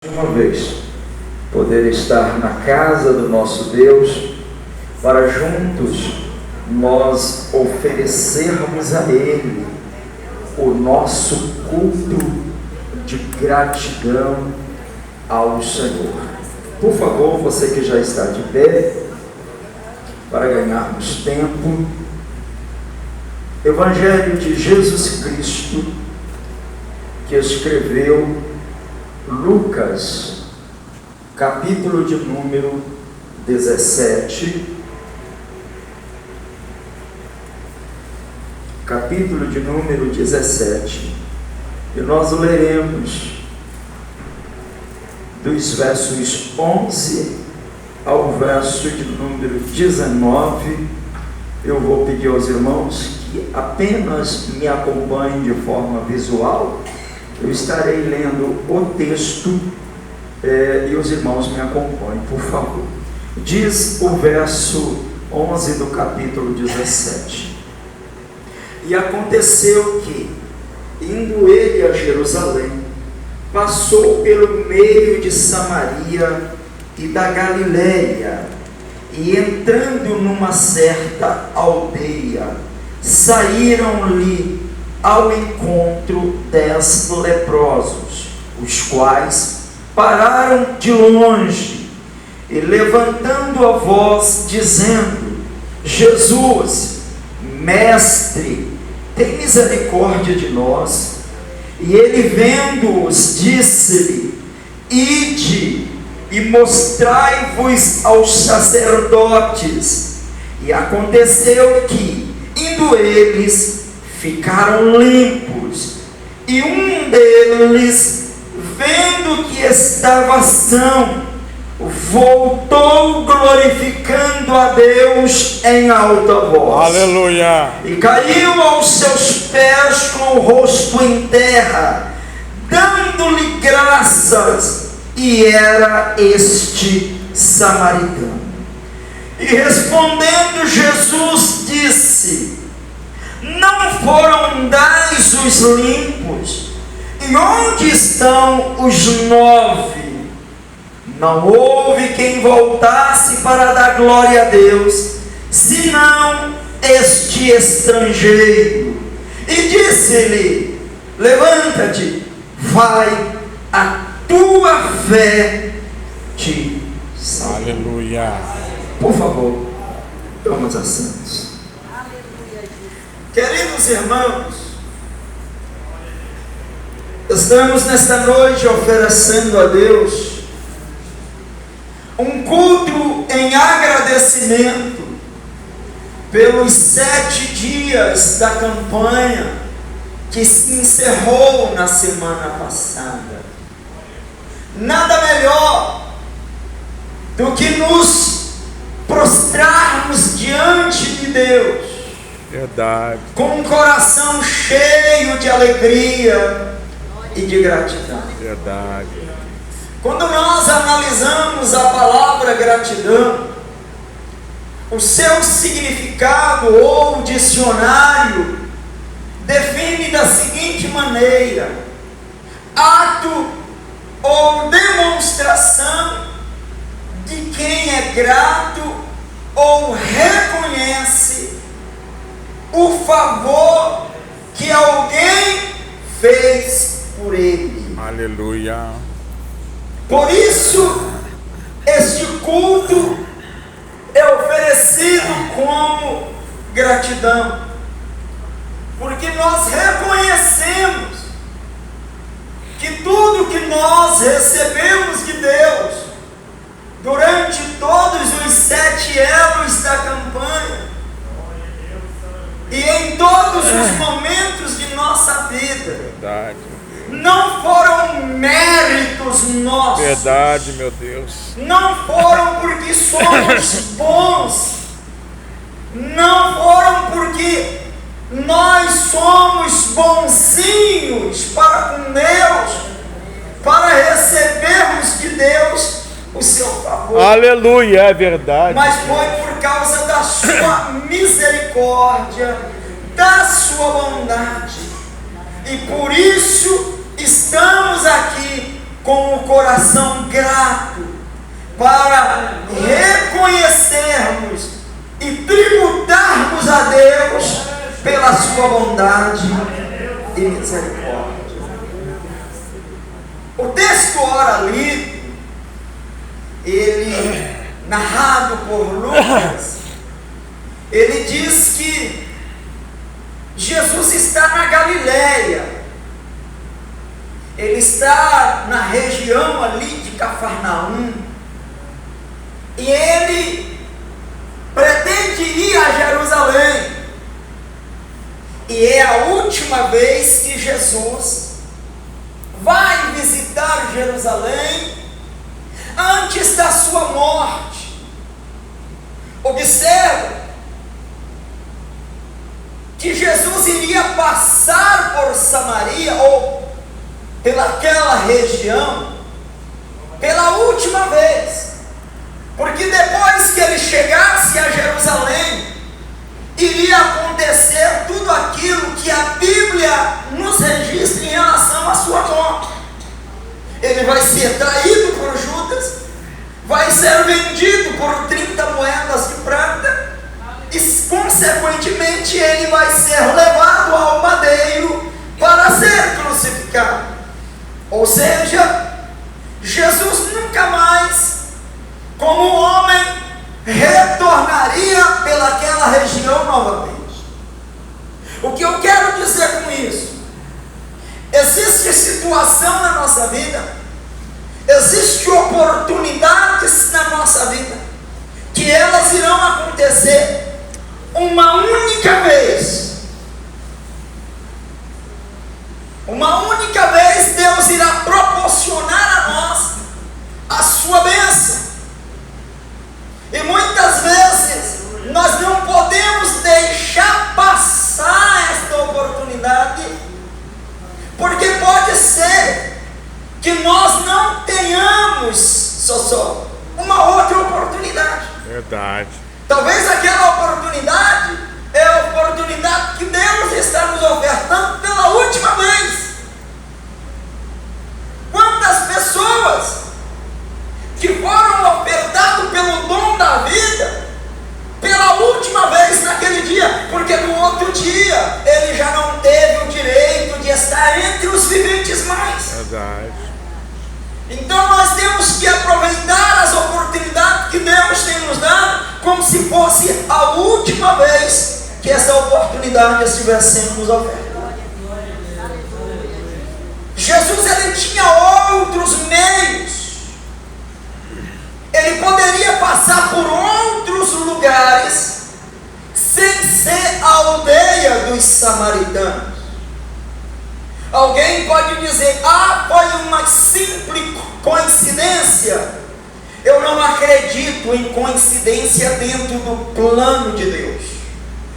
Uma vez poder estar na casa do nosso Deus para juntos nós oferecermos a Ele o nosso culto de gratidão ao Senhor. Por favor, você que já está de pé, para ganharmos tempo, Evangelho de Jesus Cristo, que escreveu Lucas, capítulo de número 17, capítulo de número 17, e nós leremos dos versos 11 ao verso de número 19. Eu vou pedir aos irmãos que apenas me acompanhem de forma visual. Eu estarei lendo o texto e os irmãos me acompanhem, por favor. Diz o verso 11 do capítulo 17: E aconteceu que, indo ele a Jerusalém, passou pelo meio de Samaria e da Galileia, e entrando numa certa aldeia, saíram-lhe ao encontro 10 leprosos, os quais pararam de longe, e levantando a voz, dizendo: Jesus, Mestre, tem misericórdia de nós. E ele, vendo-os, disse-lhe: Ide e mostrai-vos aos sacerdotes. E aconteceu que, indo eles, ficaram limpos. E um deles, vendo que estava são, voltou glorificando a Deus em alta voz. Aleluia! E caiu aos seus pés com o rosto em terra, dando-lhe graças, e era este samaritano. E respondendo Jesus disse: Não foram 10 os limpos? E onde estão os 9? Não houve quem voltasse para dar glória a Deus, senão este estrangeiro. E disse-lhe: Levanta-te, vai, a tua fé te salvou. Aleluia! Por favor, tomamos assentos. Queridos irmãos, estamos nesta noite oferecendo a Deus um culto em agradecimento pelos 7 dias da campanha que se encerrou na semana passada. Nada melhor do que nos prostrarmos diante de Deus, Verdade. com um coração cheio de alegria e de gratidão. Verdade. Quando nós analisamos a palavra gratidão, o seu significado ou dicionário define da seguinte maneira: ato ou demonstração de quem é grato ou reconhece o favor que alguém fez por ele. Aleluia! Por isso, este culto é oferecido como gratidão, porque nós reconhecemos que tudo que nós recebemos de Deus durante todos os 7 elos da campanha e em todos os momentos de nossa vida, Verdade. não foram méritos nossos. Verdade, meu Deus. Não foram porque somos bons. Não foram porque nós somos bonzinhos para com Deus, para recebermos de Deus o seu favor. Aleluia, é verdade. Mas foi por causa da sua misericórdia, da sua bondade. E por isso estamos aqui com o coração grato, para reconhecermos e tributarmos a Deus pela sua bondade e misericórdia. O texto ora lido, ele narrado por Lucas, ele diz que Jesus está na Galileia. Ele está na região ali de Cafarnaum, e ele pretende ir a Jerusalém, e é a última vez que Jesus vai visitar Jerusalém antes da sua morte. Observe que Jesus iria passar por Samaria, ou pelaquela região, pela última vez, porque depois que ele chegasse a Jerusalém, iria acontecer tudo aquilo que a Bíblia nos registra em relação à sua morte. Ele vai ser traído por Judas, vai ser vendido por 30 moedas de prata, e consequentemente ele vai ser levado ao madeiro para ser crucificado. Ou seja, Jesus nunca mais, como homem, retornaria pelaquela região novamente. O que eu quero dizer com isso? Existe situação na nossa vida, existem oportunidades na nossa vida, que elas irão acontecer uma única vez. Uma única vez Deus irá proporcionar a nós a sua bênção. E muitas vezes nós não podemos deixar passar esta oportunidade, porque pode ser que nós não tenhamos só uma outra oportunidade. Verdade. Talvez aquela oportunidade é a oportunidade que Deus está nos ofertando pela última vez. Quantas pessoas que foram ofertadas pelo dom da vida pela última vez naquele dia, porque no outro dia ele já não teve o direito de estar entre os viventes mais. Verdade. Então nós temos que aproveitar as oportunidades que Deus tem nos dado, como se fosse a última vez que essa oportunidade estivesse sendo nos ofertada. Jesus, ele tinha outros meios. Ele poderia passar por outros lugares sem ser a aldeia dos samaritanos. Alguém pode dizer: foi uma simples coincidência. Eu não acredito em coincidência dentro do plano de Deus.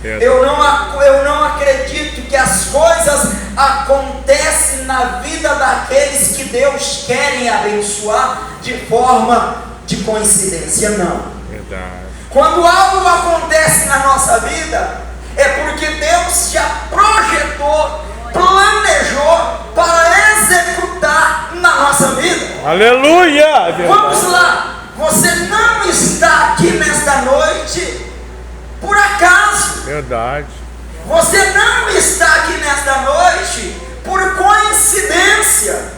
Eu não acredito que as coisas acontecem na vida daqueles que Deus quer abençoar de forma de coincidência. Não. Verdade. Quando algo acontece na nossa vida, é porque Deus já projetou, planejou para executar na nossa vida. Aleluia! Verdade. Vamos lá. Você não está aqui nesta noite por acaso. Verdade. Você não está aqui nesta noite por coincidência.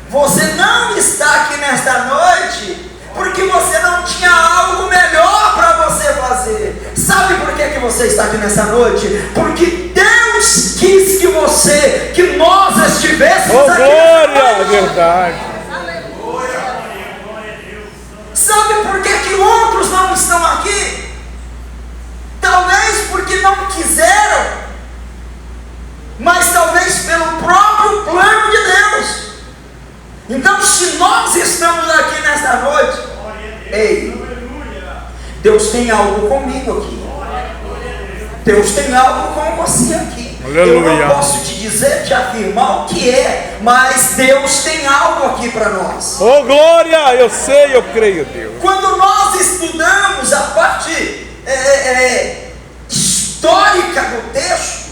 Você não está aqui nesta noite porque você não tinha algo melhor para você fazer. Sabe por que você está aqui nessa noite? Porque Deus quis que nós estivéssemos aqui. Glória! Verdade. Sabe por que outros não estão aqui? Talvez porque não quiseram, mas talvez pelo próprio plano de Deus. Então, se nós estamos aqui nesta noite, ei, Deus tem algo comigo aqui. Deus tem algo com você aqui. Aleluia. Eu não posso te dizer, te afirmar o que é, mas Deus tem algo aqui para nós. Oh, glória! Eu sei, eu creio, Deus. Quando nós estudamos a parte histórica do texto,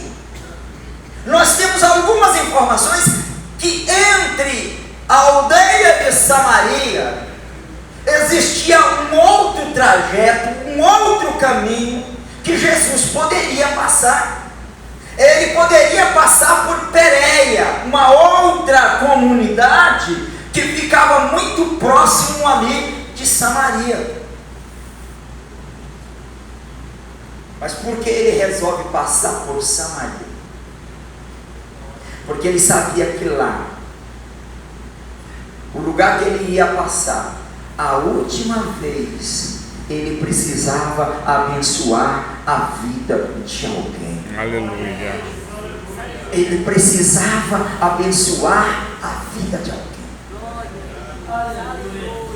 nós temos algumas informações que entre a aldeia de Samaria, existia um outro trajeto, um outro caminho que Jesus poderia passar. Ele poderia passar por Pérea, uma outra comunidade que ficava muito próximo ali de Samaria. Mas por que ele resolve passar por Samaria? Porque ele sabia que lá, o lugar que ele ia passar, a última vez, ele precisava abençoar a vida de alguém. Aleluia. Ele precisava abençoar a vida de alguém.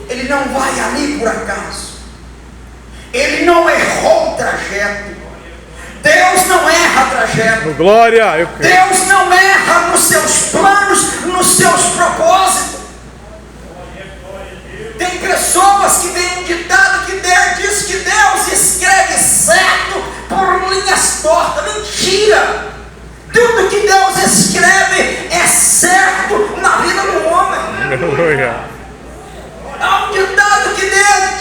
Ele não vai ali por acaso. Ele não errou o trajeto. Deus não erra trajeto. Glória, eu creio. Deus não erra nos seus planos, nos seus propósitos. Tem pessoas que têm um ditado que diz que Deus escreve certo por linhas tortas. Mentira! Tudo que Deus escreve é certo na vida do homem. Aleluia. Há um ditado que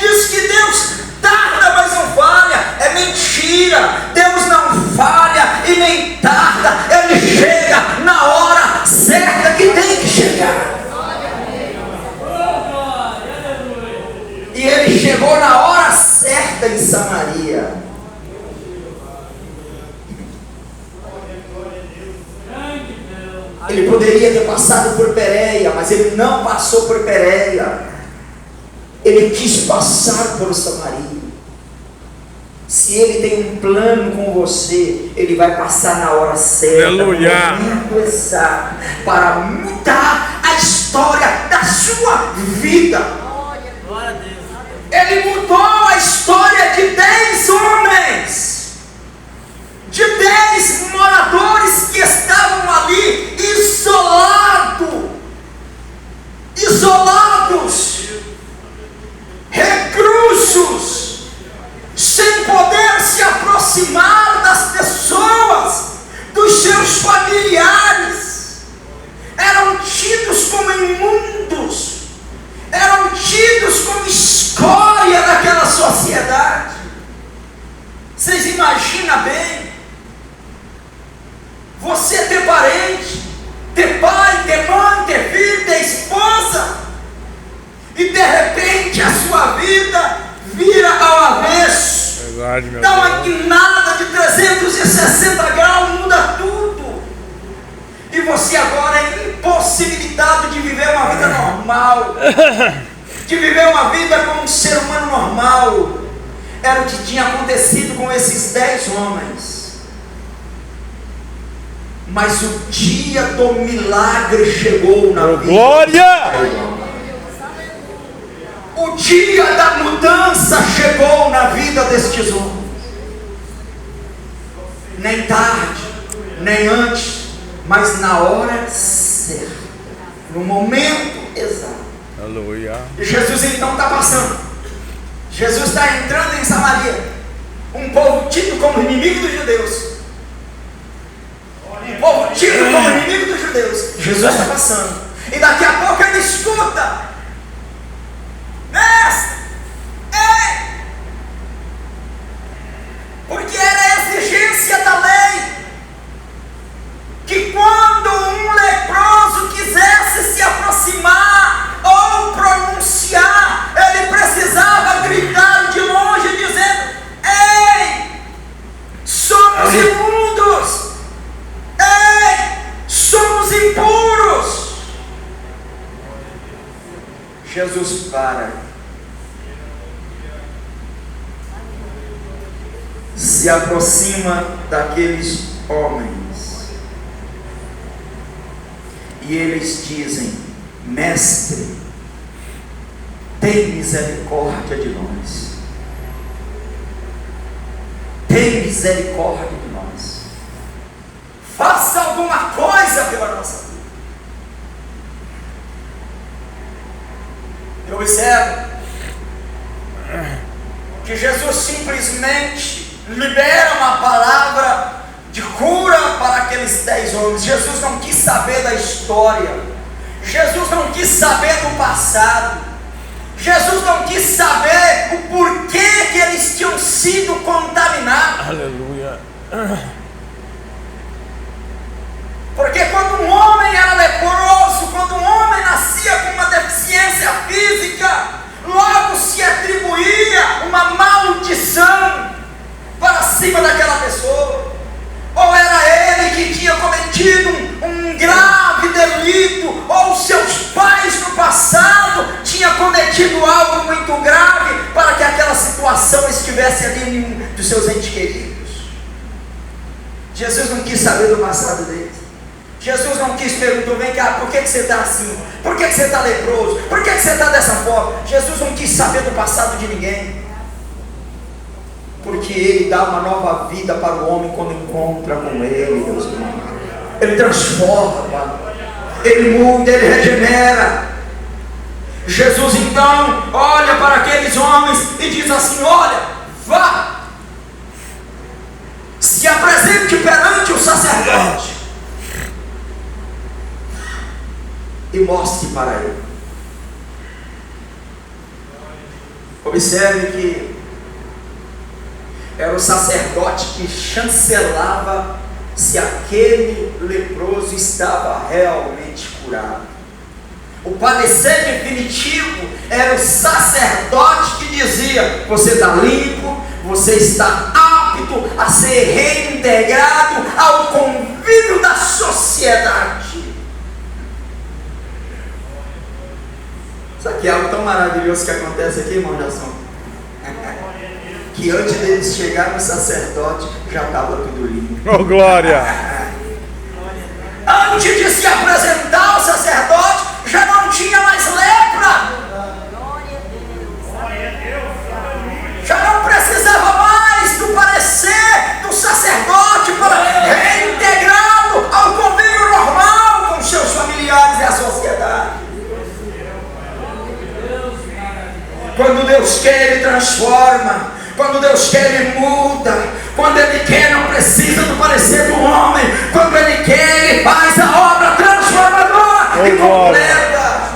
diz que Deus tarda, mas não falha. É mentira. Deus não falha e nem tarda. Ele chega na hora certa que tem que chegar. E ele chegou na hora certa em Samaria. Ele poderia ter passado por Pérea, mas ele não passou por Pérea. Ele quis passar por Samaria. Se ele tem um plano com você, ele vai passar na hora certa, Aleluia. no momento exato, para mudar a história da sua vida. Ele mudou a história de 10 homens, de 10 moradores que estavam ali isolados, reclusos, sem poder se aproximar das pessoas, dos seus familiares. Eram tidos como imundos, eram tidos como escória daquela sociedade. Vocês imaginam bem? Você ter parente, ter pai, ter mãe, ter filho, ter esposa, e de repente a sua vida vira ao avesso. Verdade, meu Dá uma Deus. guinada de 360 graus, muda tudo. E você agora é impossibilitado de viver uma vida normal, de viver uma vida como um ser humano normal. Era o que tinha acontecido com esses 10 homens. Mas o dia do milagre chegou na vida. Glória! O dia da mudança chegou na vida destes homens. Nem tarde, nem antes, mas na hora certa, no momento exato. Aleluia. E Jesus então está passando. Jesus está entrando em Samaria, um povo tido como inimigo dos judeus. Um povo tido como inimigo dos judeus. Jesus está passando. E daqui a pouco ele escuta: Mestre, ei! Porque era a exigência da lei que quando um leproso quisesse se aproximar ou pronunciar, ele precisava gritar de longe dizendo: ei, somos imundos, ei, somos impuros. Jesus para, se aproxima daqueles homens e eles dizem: Mestre, tem misericórdia de nós. Tem misericórdia de nós. Faça alguma coisa pela nossa vida. Eu observo que Jesus simplesmente libera uma palavra de cura para aqueles 10 homens. Jesus não quis saber da história. Jesus não quis saber do passado. Jesus não quis saber o porquê que eles tinham sido contaminados. Aleluia. Porque quando um homem era leproso, quando um homem nascia com uma deficiência física, logo se atribuía uma maldição para cima daquela pessoa. Ou era ele que tinha cometido um grave delito, ou seus pais no passado tinham cometido algo muito grave para que aquela situação estivesse ali em um dos seus entes queridos. Jesus não quis saber do passado deles. Jesus não quis perguntar, vem cá, por que você está assim? Por que você está leproso? Por que você está dessa forma? Jesus não quis saber do passado de ninguém. Porque Ele dá uma nova vida para o homem quando encontra com Ele, Deus irmão. Ele transforma, Ele muda, Ele regenera. Jesus então olha para aqueles homens e diz assim: olha, vá, se apresente perante o sacerdote e mostre para ele. Observe que era o sacerdote que chancelava se aquele leproso estava realmente curado. O parecer definitivo era o sacerdote que dizia: você está limpo, você está apto a ser reintegrado ao convívio da sociedade. Isso aqui é algo tão maravilhoso que acontece aqui, irmão Jason. Que antes deles chegarem no sacerdote, já estava tudo limpo. Oh, glória! Antes de se apresentar ao sacerdote, já não tinha mais lepra. Já não precisava mais do parecer do sacerdote para reintegrá-lo ao convívio normal com seus familiares e a sociedade. Quando Deus quer, Ele transforma. Quando Deus quer, Ele muda. Quando Ele quer, não precisa do parecer do homem. Quando Ele quer, Ele faz a obra transformadora e completa.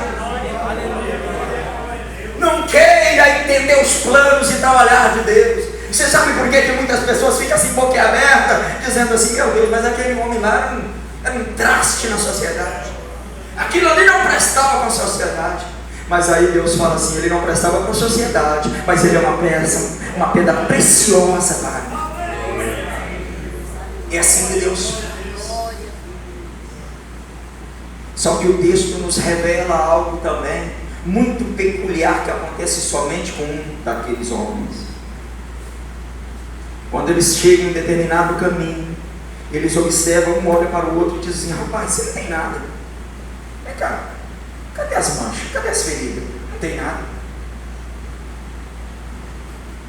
Não queira entender os planos e trabalhar de Deus. Você sabe por que muitas pessoas ficam assim, boca aberta, dizendo assim: meu Deus, mas aquele homem lá era um traste na sociedade. Aquilo ali não prestava com a sociedade. Mas aí Deus fala assim: ele não prestava com a sociedade, mas ele é uma pedra preciosa para mim. É assim que Deus faz. Só que o texto nos revela algo também muito peculiar que acontece somente com um daqueles homens. Quando eles chegam em determinado caminho, eles observam, um olha para o outro e dizem assim: rapaz, você não tem nada. Vem cá, cadê as manchas? Cadê as feridas? Não tem nada.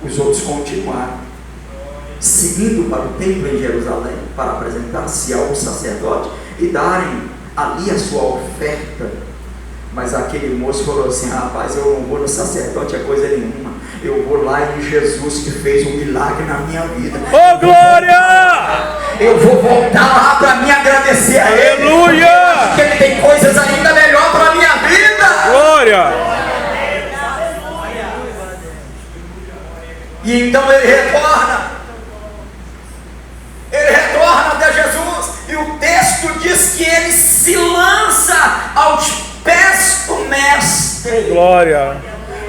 Os outros continuaram, seguindo para o templo em Jerusalém, para apresentar-se ao sacerdote e darem ali a sua oferta. Mas aquele moço falou assim: rapaz, eu não vou no sacerdote, é coisa nenhuma. Eu vou lá em Jesus que fez um milagre na minha vida. Oh, glória! Eu vou voltar lá para me agradecer a Ele. Aleluia! Porque Ele tem coisas ainda melhor para a minha vida. Glória! E então ele retorna. Ele retorna até Jesus. E o texto diz que ele se lança aos pés do mestre. Glória!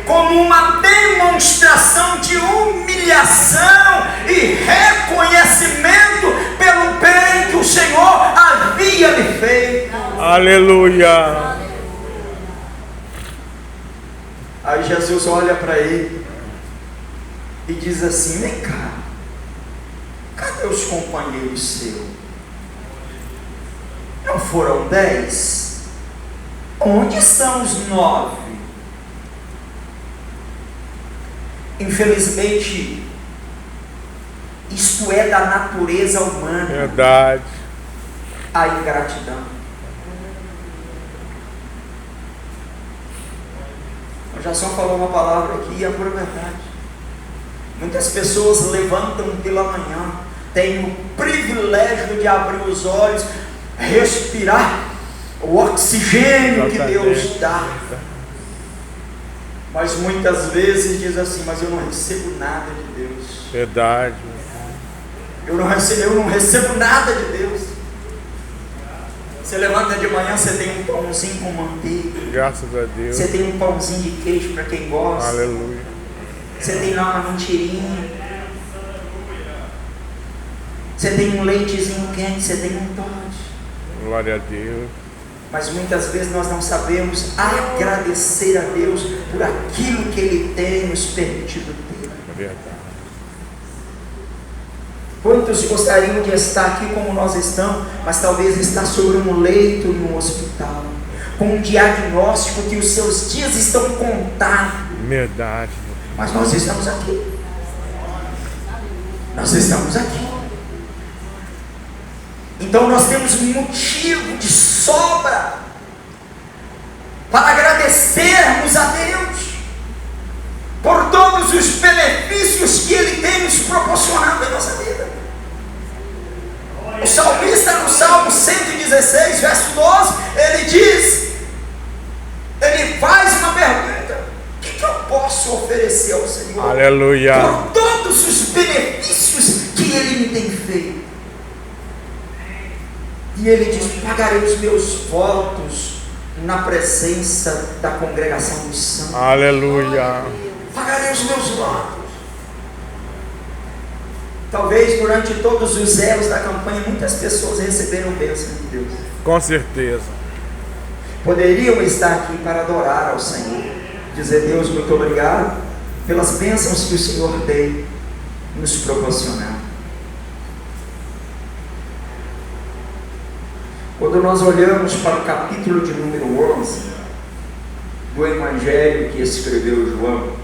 Como uma demonstração de humilhação e reconhecimento pelo bem que o Senhor havia lhe feito. Aleluia! Aí Jesus olha para ele e diz assim: vem cá, cadê os companheiros seus? Não foram 10? Onde estão os 9? Infelizmente, isto é da natureza humana. Verdade. A ingratidão. Eu já só falou uma palavra aqui e é pura verdade. Muitas pessoas levantam pela manhã, têm o privilégio de abrir os olhos, respirar, o oxigênio que Exatamente. Deus dá. Mas muitas vezes diz assim, mas eu não recebo nada de Deus. Verdade. Eu não recebo nada de Deus. Você levanta de manhã, você tem um pãozinho com manteiga. Graças a Deus. Você tem um pãozinho de queijo para quem gosta. Aleluia. Você tem lá uma mentirinha. Você tem um leitezinho quente, você tem um Toddy. Glória a Deus. Mas muitas vezes nós não sabemos agradecer a Deus por aquilo que Ele tem nos permitido ter. É verdade. Quantos gostariam de estar aqui como nós estamos, mas talvez estar sobre um leito em um hospital, com um diagnóstico que os seus dias estão contados. Verdade. Mas nós estamos aqui. Nós estamos aqui. Então nós temos um motivo de sobra para agradecermos a Deus por todos os benefícios que Ele tem nos proporcionado em nossa vida. O salmista, no Salmo 116, verso 12, ele diz, ele faz uma pergunta: o que eu posso oferecer ao Senhor Aleluia. por todos os benefícios que Ele me tem feito? E ele diz: pagarei os meus votos na presença da congregação dos santos. Aleluia. Pagarei os meus votos. Talvez durante todos os erros da campanha muitas pessoas receberam bênção de Deus. Com certeza. Poderiam estar aqui para adorar ao Senhor, dizer: Deus, muito obrigado pelas bênçãos que o Senhor tem nos proporcionado. Quando nós olhamos para o capítulo de número 11 do Evangelho que escreveu João,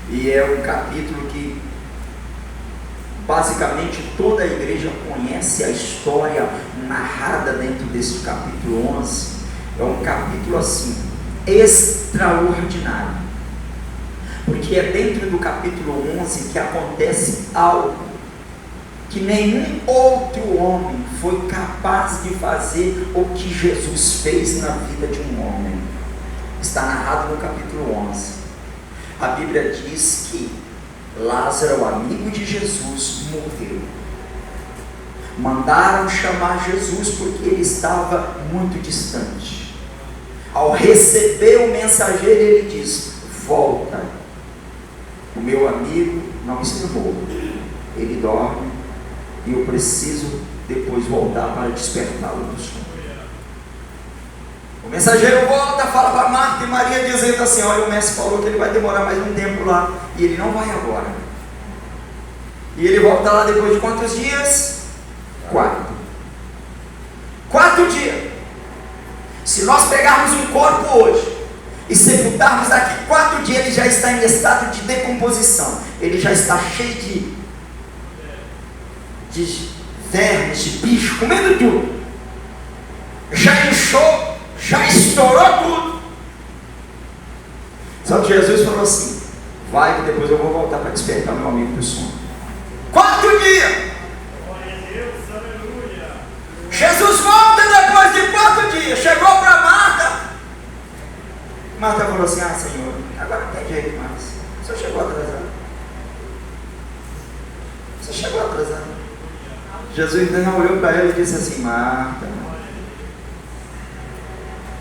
e é um capítulo que basicamente toda a igreja conhece a história narrada dentro desse capítulo 11, é um capítulo assim, extraordinário, porque é dentro do capítulo 11 que acontece algo que nenhum outro homem foi capaz de fazer o que Jesus fez na vida de um homem. Está narrado no capítulo 11. A Bíblia diz que Lázaro, o amigo de Jesus, morreu. Mandaram chamar Jesus porque ele estava muito distante. Ao receber o mensageiro, ele diz: volta, o meu amigo não está morto, ele dorme, e eu preciso depois voltar para despertá-lo do sono. O mensageiro volta, fala para Marta e Maria, dizendo assim: olha, o mestre falou que ele vai demorar mais um tempo lá, e ele não vai agora. E ele volta lá depois de quantos dias? 4 dias. Se nós pegarmos um corpo hoje e sepultarmos daqui 4 dias, ele já está em estado de decomposição, ele já está cheio de vermes, de bicho, comendo tudo, já inchou, já estourou tudo. Só que Jesus falou assim: vai que depois eu vou voltar para despertar meu amigo do sono. 4 dias. Jesus volta depois de 4 dias. Chegou para Marta. Marta falou assim: ah, Senhor, agora não tem jeito mais, o senhor chegou atrasado. Você chegou atrasado. Jesus não olhou para ela e disse assim: Marta,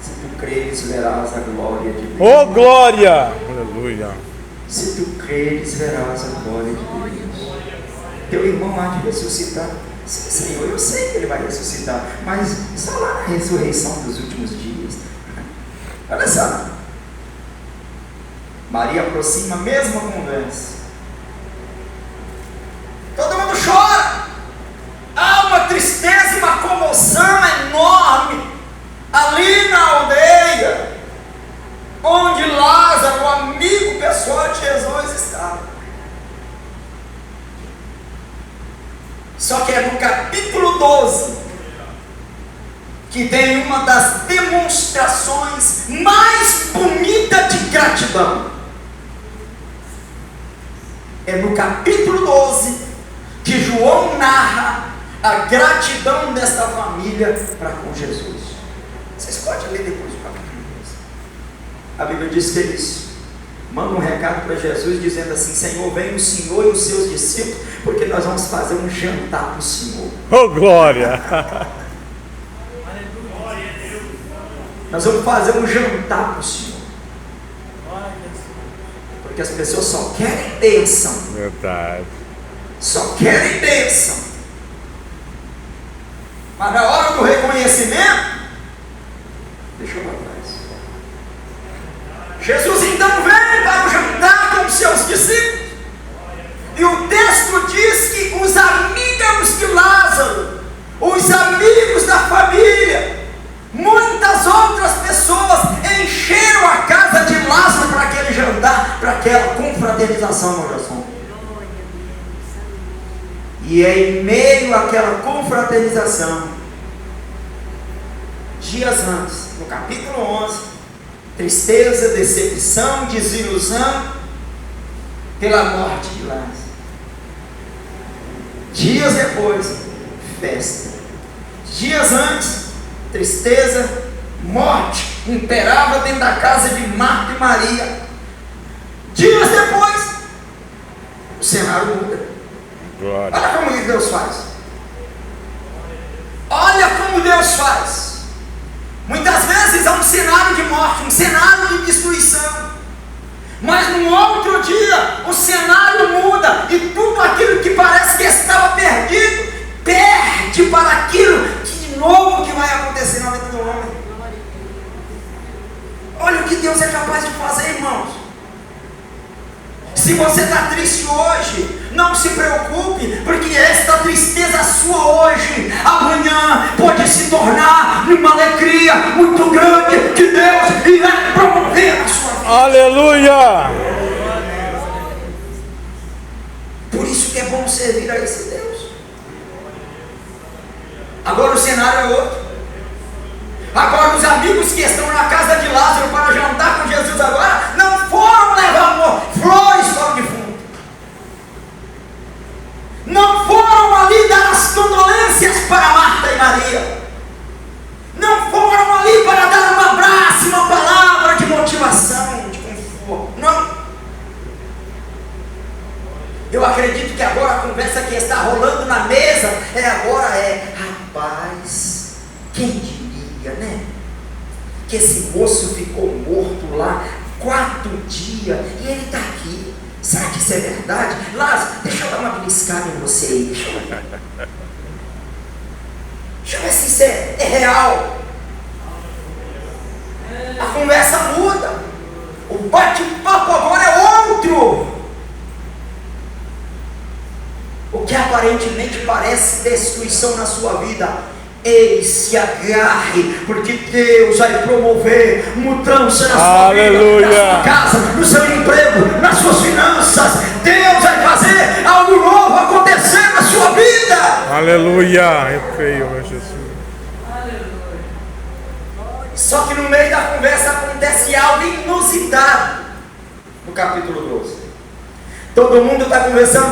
se tu creres, verás a glória de Deus. Oh, glória! Aleluia. Se tu creres, verás a glória de Deus. Teu irmão há de ressuscitar. Sim, Senhor, eu sei que ele vai ressuscitar, mas está lá na ressurreição dos últimos dias. Olha só. Maria aproxima a mesma conversa. Todo mundo chora. Há uma tristeza e uma comoção enorme ali na aldeia onde Lázaro, o amigo pessoal de Jesus, estava. Só que é no capítulo 12 que tem uma das demonstrações mais bonitas de gratidão. É no capítulo 12 que João narra a gratidão desta família para com Jesus. Vocês podem ler depois o capítulo 12. A Bíblia diz que eles mandam um recado para Jesus dizendo assim: Senhor, vem o Senhor e os seus discípulos, porque nós vamos fazer um jantar para o Senhor. Oh, glória! Nós vamos fazer um jantar para o Senhor. Porque as pessoas só querem bênção. Verdade. Só querem bênção. Mas na hora do reconhecimento, deixa eu lá atrás. Jesus então vem para o jantar com os seus discípulos. E o texto diz que os amigos de Lázaro, os amigos da família, muitas outras pessoas encheram a casa de Lázaro para aquele jantar, para aquela confraternização, meu Deus. E em meio àquela confraternização, dias antes, no capítulo 11, tristeza, decepção, desilusão pela morte de Lázaro. Dias depois, festa. Dias antes, tristeza, morte imperava dentro da casa de Marta e Maria. Dias depois, o cenário muda. Glória. Olha como Deus faz. Olha como Deus faz. Muitas vezes há um cenário de morte, um cenário de destruição. Mas no outro dia o cenário muda e tudo aquilo que parece que estava perdido, perde para aquilo que de novo que vai acontecer na vida do homem. Olha o que Deus é capaz de fazer, irmãos. Se você está triste hoje, não se preocupe, porque esta tristeza sua hoje, amanhã pode se tornar uma alegria muito grande que Deus irá promover na sua vida. Aleluia! Por isso que é bom servir a esse Deus. Agora o cenário é outro. Agora os amigos que estão na casa de Lázaro para jantar com Jesus agora não foram levar flores para o defunto. Não foram ali dar as condolências para Marta e Maria. Não foram ali para dar um abraço, uma palavra de motivação, de conforto. Não. Eu acredito que agora a conversa que está rolando na mesa rapaz, quem diria, né? Que esse moço ficou morto lá 4 dias e ele está aqui. Será que isso é verdade? Lázaro, deixa eu dar uma beliscada em você aí. Deixa eu ver se isso é real. A conversa muda. O bate-papo agora é outro. O que aparentemente parece destruição na sua vida, ei, se agarre, porque Deus vai promover mudança na sua vida, na sua casa, no seu emprego, nas suas finanças. Deus vai fazer algo novo acontecer na sua vida. Aleluia! Eu creio, meu Jesus. Só que no meio da conversa acontece algo inusitado. No capítulo 12, todo mundo está conversando,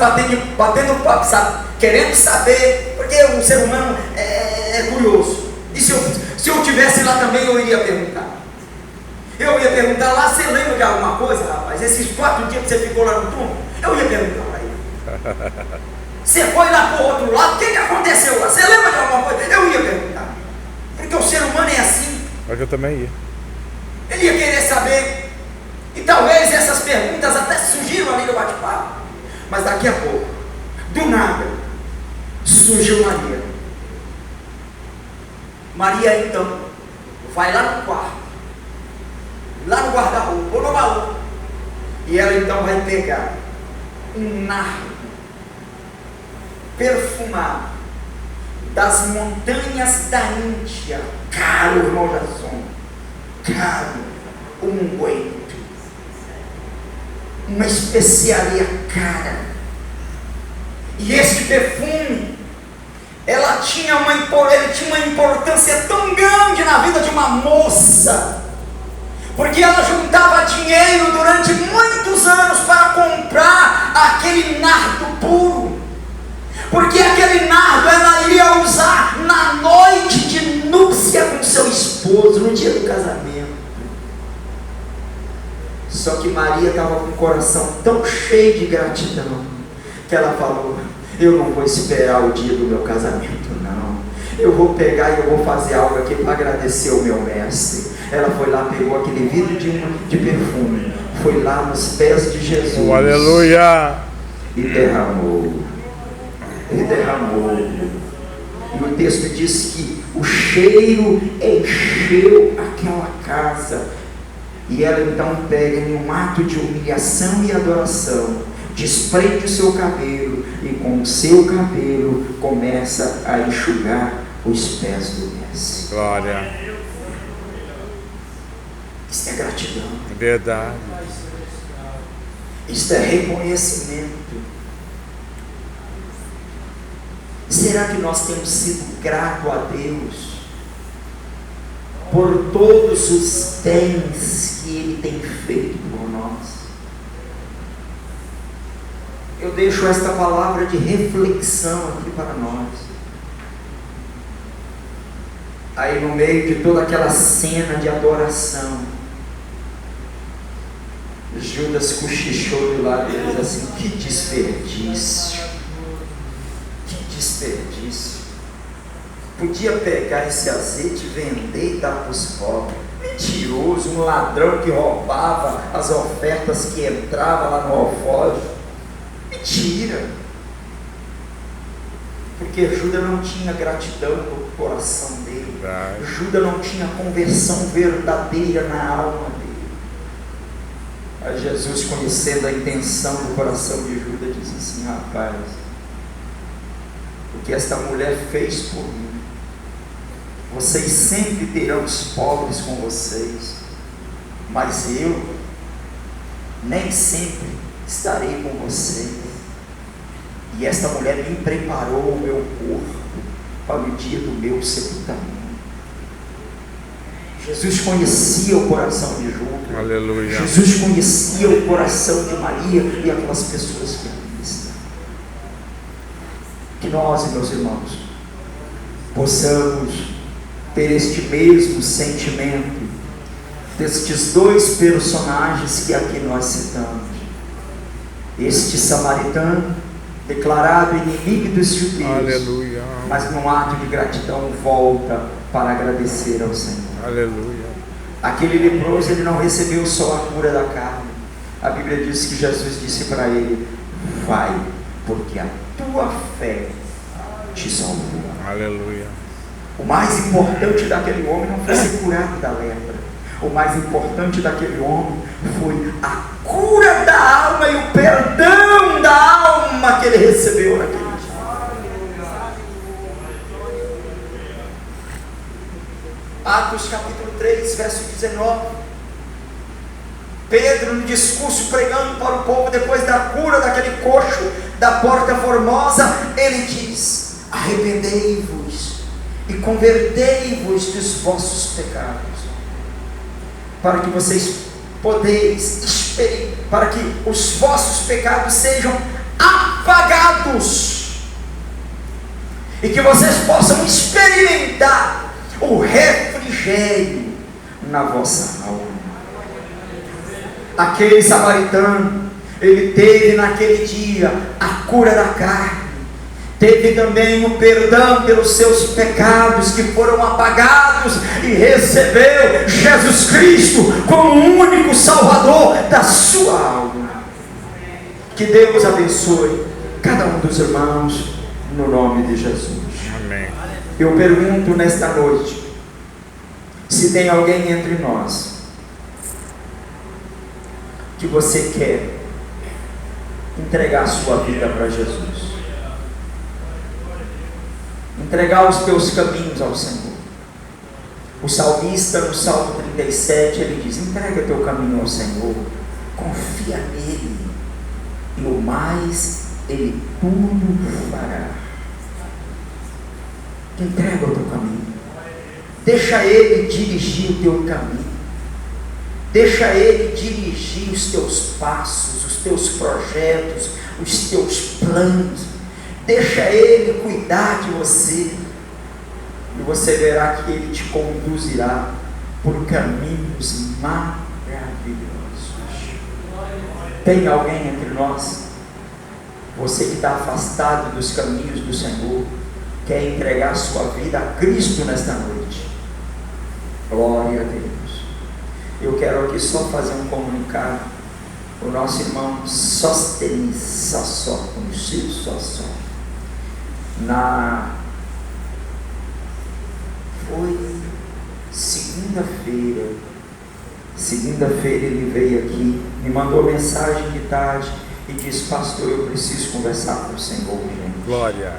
batendo papo, sabe? Querendo saber, porque o ser humano é curioso. E se eu tivesse lá também, eu iria perguntar. Eu ia perguntar lá: você lembra de alguma coisa, rapaz? Esses 4 dias que você ficou lá no túmulo, eu ia perguntar para ele. Você foi lá para o outro lado, o que aconteceu lá? Você lembra de alguma coisa? Eu ia perguntar. Porque o ser humano é assim. Mas eu também ia. Ele ia querer saber. E talvez essas perguntas até surgiram ali no bate-papo. Mas daqui a pouco, do nada, surgiu Maria. Maria então vai lá no quarto, lá no guarda-roupa, ou no baú, e ela então vai pegar um nardo perfumado das montanhas da Índia, caro, irmão Jason, caro, unguento, uma especiaria cara. E este perfume, ele tinha uma importância tão grande na vida de uma moça, porque ela juntava dinheiro durante muitos anos para comprar aquele nardo puro, porque aquele nardo ela iria usar na noite de núpcia com seu esposo, no dia do casamento. Só que Maria estava com o coração tão cheio de gratidão, que ela falou: eu não vou esperar o dia do meu casamento, não. Eu vou pegar e eu vou fazer algo aqui para agradecer o meu mestre. Ela foi lá, pegou aquele vidro de perfume, foi lá nos pés de Jesus. Aleluia! E derramou. E derramou. E o texto diz que o cheiro encheu aquela casa. E ela então pega em um ato de humilhação e adoração, desprende o seu cabelo e com o seu cabelo começa a enxugar os pés do mestre. Glória. Isso é gratidão. Verdade. Isso é reconhecimento. Será que nós temos sido gratos a Deus por todos os bens que Ele tem feito por nós? Eu deixo esta palavra de reflexão aqui para nós. Aí no meio de toda aquela cena de adoração, Judas cochichou do lado e disse assim: que desperdício, que desperdício. Podia pegar esse azeite, vender e dar para os pobres. Mentiroso, um ladrão que roubava as ofertas que entravam lá no alforje. Mentira. Porque Judas não tinha gratidão no coração dele. Judas não tinha conversão verdadeira na alma dele. Aí Jesus, conhecendo a intenção do coração de Judas, disse assim: rapaz, o que esta mulher fez por mim, vocês sempre terão os pobres com vocês, mas eu nem sempre estarei com vocês. E esta mulher me preparou o meu corpo para o dia do meu sepultamento. Jesus conhecia o coração de Judas. Aleluia. Jesus conhecia o coração de Maria e aquelas pessoas que ali estão. Que nós, meus irmãos, possamos ter este mesmo sentimento destes dois personagens que aqui nós citamos. Este samaritano, declarado inimigo dos judeus, Aleluia. mas num ato de gratidão volta para agradecer ao Senhor. Aleluia. Aquele leproso, ele não recebeu só a cura da carne. A Bíblia diz que Jesus disse para ele: vai, porque a tua fé te salvou. Aleluia. O mais importante daquele homem não foi ser curado da lepra. O mais importante daquele homem foi a cura da alma e o perdão da alma que ele recebeu naquele dia. Atos capítulo 3, verso 19. Pedro, no discurso pregando para o povo, depois da cura daquele coxo da Porta Formosa, ele diz: arrependei-vos e convertei-vos dos vossos pecados, para que vocês para que os vossos pecados sejam apagados e que vocês possam experimentar o refrigério na vossa alma. Aquele samaritano, ele teve naquele dia a cura da carne, teve também o perdão pelos seus pecados que foram apagados e recebeu Jesus Cristo como o único Salvador da sua alma. Que Deus abençoe cada um dos irmãos no nome de Jesus. Amém. Eu pergunto nesta noite, se tem alguém entre nós que você quer entregar a sua vida para Jesus, entregar os teus caminhos ao Senhor. O salmista, no Salmo 37, ele diz: entrega teu caminho ao Senhor, confia nele, e o mais ele tudo fará. Entrega o teu caminho, deixa ele dirigir o teu caminho, deixa ele dirigir os teus passos, os teus projetos, os teus planos. Deixa ele cuidar de você. E você verá que Ele te conduzirá por caminhos maravilhosos. Tem alguém entre nós, você que está afastado dos caminhos do Senhor, quer entregar sua vida a Cristo nesta noite? Glória a Deus. Eu quero aqui só fazer um comunicado. O nosso irmão Sóstenes Sassó, conhecido Sassó, foi segunda-feira ele veio aqui, me mandou mensagem de tarde e disse: pastor, eu preciso conversar com o Senhor, gente. Glória.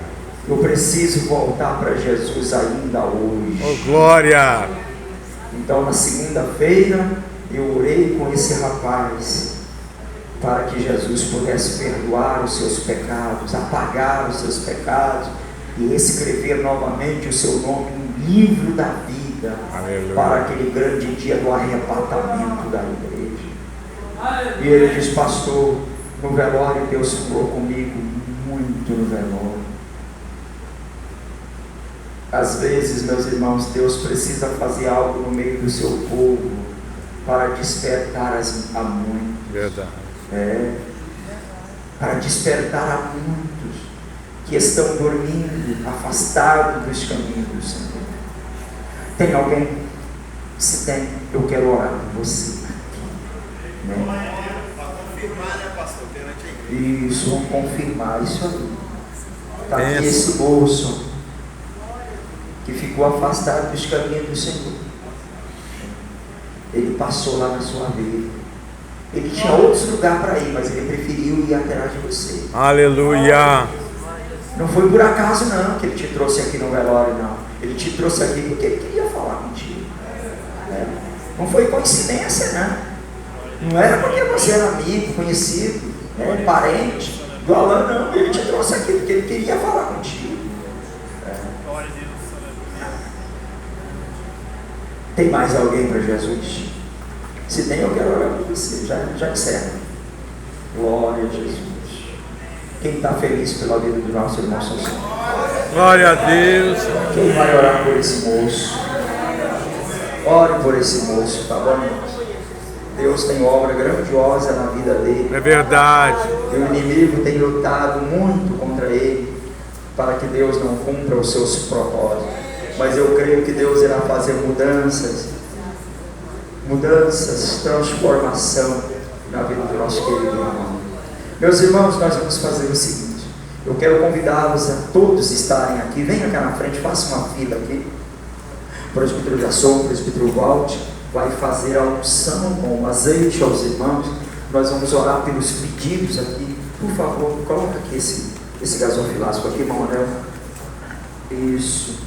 Eu preciso voltar para Jesus ainda hoje. Oh, glória. Então na segunda-feira eu orei com esse rapaz para que Jesus pudesse perdoar os seus pecados, apagar os seus pecados e escrever novamente o seu nome no livro da vida. Aleluia. Para aquele grande dia do arrebatamento da igreja. E ele diz: pastor, no velório Deus falou comigo muito no velório. Às vezes, meus irmãos, Deus precisa fazer algo no meio do seu povo para despertar a muitos. Verdade. Para despertar a muitos que estão dormindo, afastados dos caminhos do Senhor. Tem alguém? Se tem, eu quero orar por você. Para confirmar, né, pastor? Perante a igreja. Isso, vamos confirmar isso aí. Está aqui esse moço que ficou afastado dos caminhos do Senhor. Ele passou lá na sua vida. Ele tinha outros lugares para ir, mas ele preferiu ir atrás de você. Aleluia. Não foi por acaso não que ele te trouxe aqui no velório, não. Ele te trouxe aqui porque ele queria falar contigo. Não foi coincidência, não. Não era porque você era amigo, conhecido, parente do Alan, não. Ele te trouxe aqui porque ele queria falar contigo. Tem mais alguém para Jesus? Se tem, eu quero orar por você. Já encerra. Glória a Jesus. Quem está feliz pela vida do nosso irmão Sansão? Glória a Deus. Quem vai orar por esse moço? Ore por esse moço, tá bom, irmãos? Deus tem obra grandiosa na vida dele. É verdade. E o inimigo tem lutado muito contra ele para que Deus não cumpra os seus propósitos. Mas eu creio que Deus irá fazer mudanças, transformação na vida do nosso querido irmão. Meus irmãos, nós vamos fazer o seguinte: eu quero convidá-los a todos estarem aqui. Venha cá na frente, faça uma fila aqui. O presbítero Jasson, o presbítero Walt vai fazer a unção com azeite aos irmãos. Nós vamos orar pelos pedidos aqui. Por favor, coloca aqui esse gasofilástico aqui, irmão Anel. Isso.